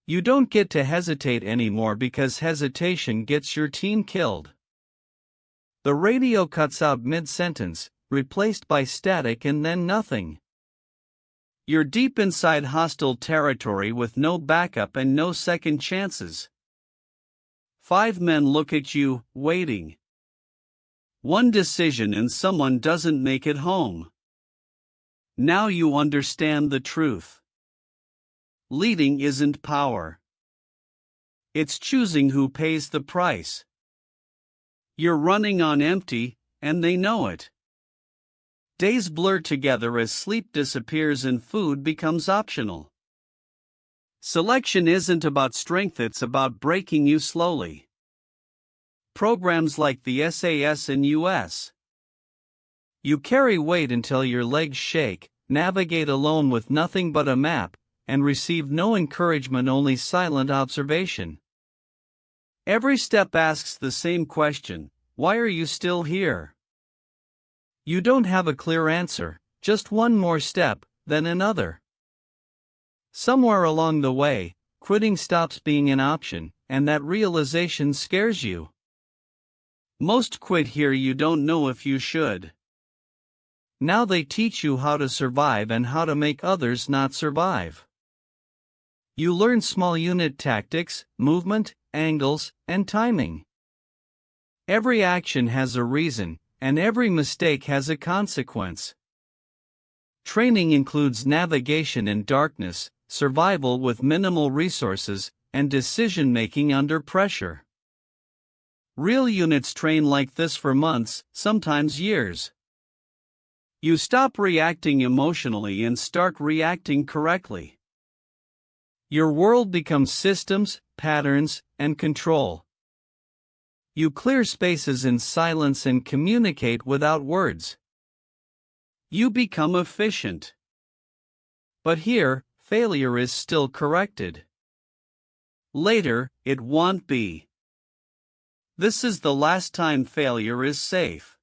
You don't get to hesitate anymore because hesitation gets your team killed. The radio cuts out mid-sentence, replaced by static and then nothing. You're deep inside hostile territory with no backup and no second chances. 5 men look at you, waiting. One decision and someone doesn't make it home. Now you understand the truth. Leading isn't power. It's choosing who pays the price. You're running on empty, and they know it. Days blur together as sleep disappears and food becomes optional. Selection isn't about strength, it's about breaking you slowly. Programs like the SAS and US. You carry weight until your legs shake, navigate alone with nothing but a map, and receive no encouragement, only silent observation. Every step asks the same question: why are you still here? You don't have a clear answer, just one more step, then another. Somewhere along the way, quitting stops being an option, and that realization scares you. Most quit here, you don't know if you should. Now they teach you how to survive and how to make others not survive. You learn small unit tactics, movement, angles, and timing. Every action has a reason, and every mistake has a consequence. Training includes navigation in darkness, survival with minimal resources, and decision-making under pressure. Real units train like this for months, sometimes years. You stop reacting emotionally and start reacting correctly. Your world becomes systems, patterns, and control. You clear spaces in silence and communicate without words. You become efficient. But here, failure is still corrected. Later, it won't be. This is the last time failure is safe.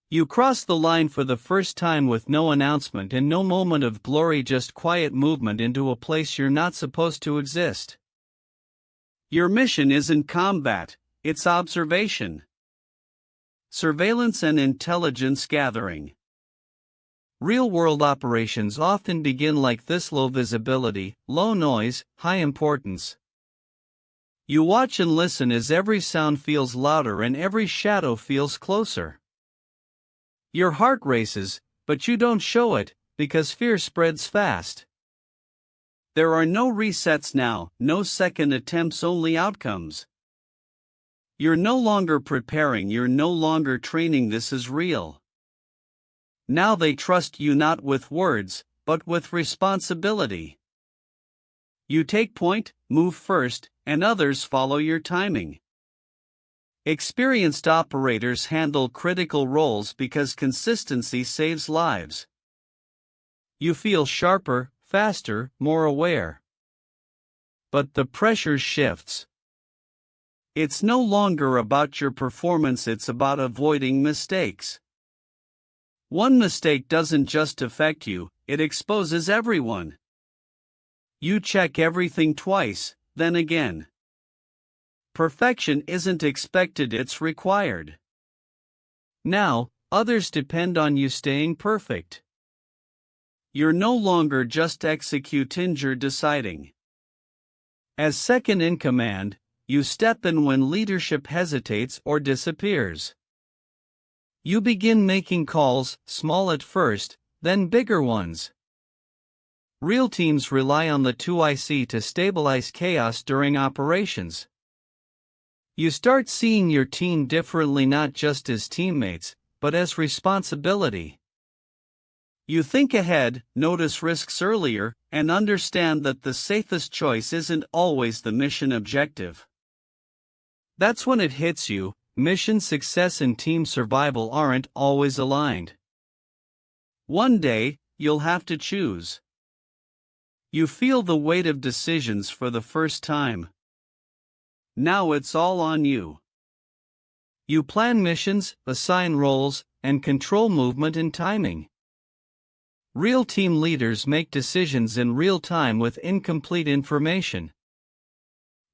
You cross the line for the first time with no announcement and no moment of glory, just quiet movement into a place you're not supposed to exist. Your mission isn't combat, it's observation. Surveillance and intelligence gathering. Real-world operations often begin like this: low visibility, low noise, high importance. You watch and listen as every sound feels louder and every shadow feels closer. Your heart races, but you don't show it, because fear spreads fast. There are no resets now, no second attempts, only outcomes. You're no longer preparing, you're no longer training, this is real. Now they trust you not with words, but with responsibility. You take point, move first, and others follow your timing. Experienced operators handle critical roles because consistency saves lives. You feel sharper, faster, more aware. But the pressure shifts. It's no longer about your performance, it's about avoiding mistakes. One mistake doesn't just affect you, it exposes everyone. You check everything twice, then again. Perfection isn't expected, it's required. Now, others depend on you staying perfect. You're no longer just executing, you're deciding. As second in command, you step in when leadership hesitates or disappears. You begin making calls, small at first, then bigger ones. Real teams rely on the 2IC to stabilize chaos during operations. You start seeing your team differently, not just as teammates, but as responsibility. You think ahead, notice risks earlier, and understand that the safest choice isn't always the mission objective. That's when it hits you: mission success and team survival aren't always aligned. One day, you'll have to choose. You feel the weight of decisions for the first time. Now it's all on you. You plan missions, assign roles, and control movement and timing. Real team leaders make decisions in real time with incomplete information.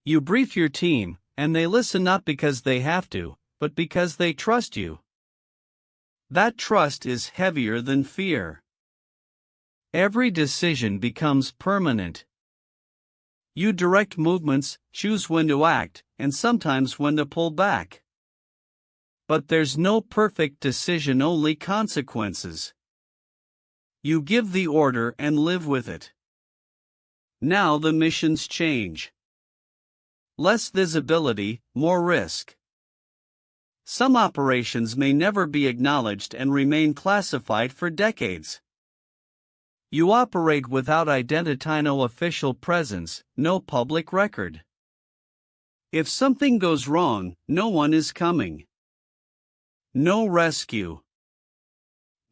You brief your team, and they listen not because they have to, but because they trust you. That trust is heavier than fear. Every decision becomes permanent. You direct movements, choose when to act, and sometimes when to pull back. But there's no perfect decision, only consequences. You give the order and live with it. Now the missions change. Less visibility, more risk. Some operations may never be acknowledged and remain classified for decades. You operate without identity, no official presence, no public record. If something goes wrong, no one is coming. No rescue.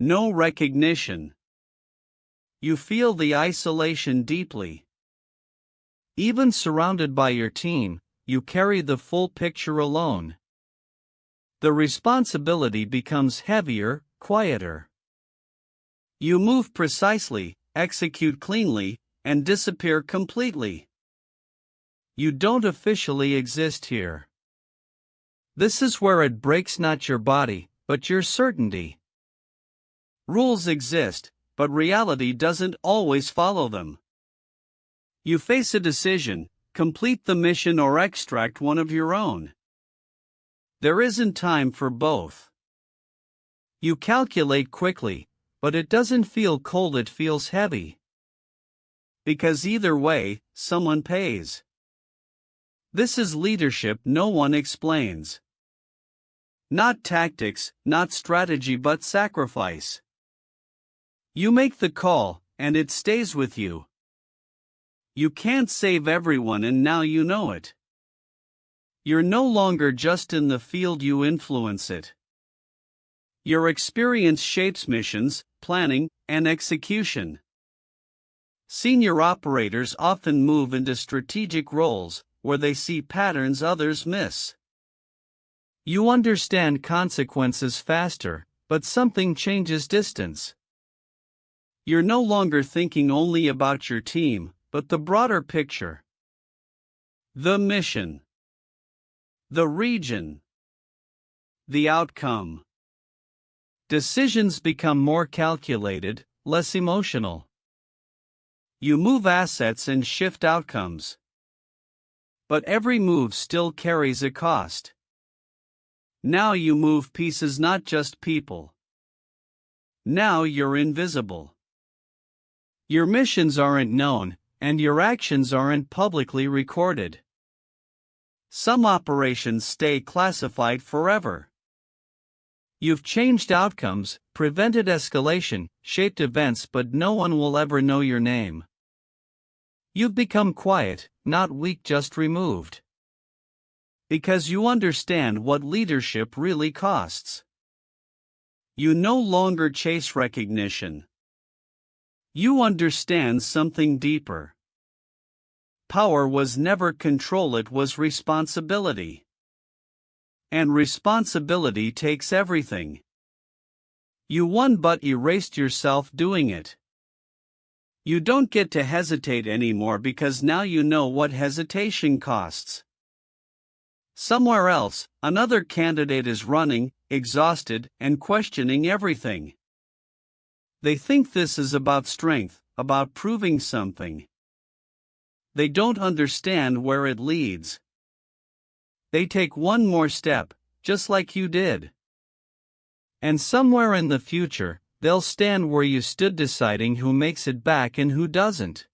No recognition. You feel the isolation deeply. Even surrounded by your team, you carry the full picture alone. The responsibility becomes heavier, quieter. You move precisely, execute cleanly, and disappear completely. You don't officially exist here. This is where it breaks not your body, but your certainty. Rules exist, but reality doesn't always follow them. You face a decision: complete the mission or extract one of your own. There isn't time for both. You calculate quickly, but it doesn't feel cold, it feels heavy. Because either way, someone pays. This is leadership no one explains. Not tactics, not strategy, but sacrifice. You make the call, and it stays with you. You can't save everyone, and now you know it. You're no longer just in the field, you influence it. Your experience shapes missions, planning, and execution. Senior operators often move into strategic roles, where they see patterns others miss. You understand consequences faster, but something changes distance. You're no longer thinking only about your team, but the broader picture. The mission. The region. The outcome. Decisions become more calculated, less emotional. You move assets and shift outcomes. But every move still carries a cost. Now you move pieces, not just people. Now you're invisible. Your missions aren't known, and your actions aren't publicly recorded. Some operations stay classified forever. You've changed outcomes, prevented escalation, shaped events, but no one will ever know your name. You've become quiet, not weak, just removed. Because you understand what leadership really costs. You no longer chase recognition. You understand something deeper. Power was never control, it was responsibility. And responsibility takes everything. You won but erased yourself doing it. You don't get to hesitate anymore because now you know what hesitation costs. Somewhere else, another candidate is running, exhausted, and questioning everything. They think this is about strength, about proving something. They don't understand where it leads. They take one more step, just like you did. And somewhere in the future, they'll stand where you stood, deciding who makes it back and who doesn't.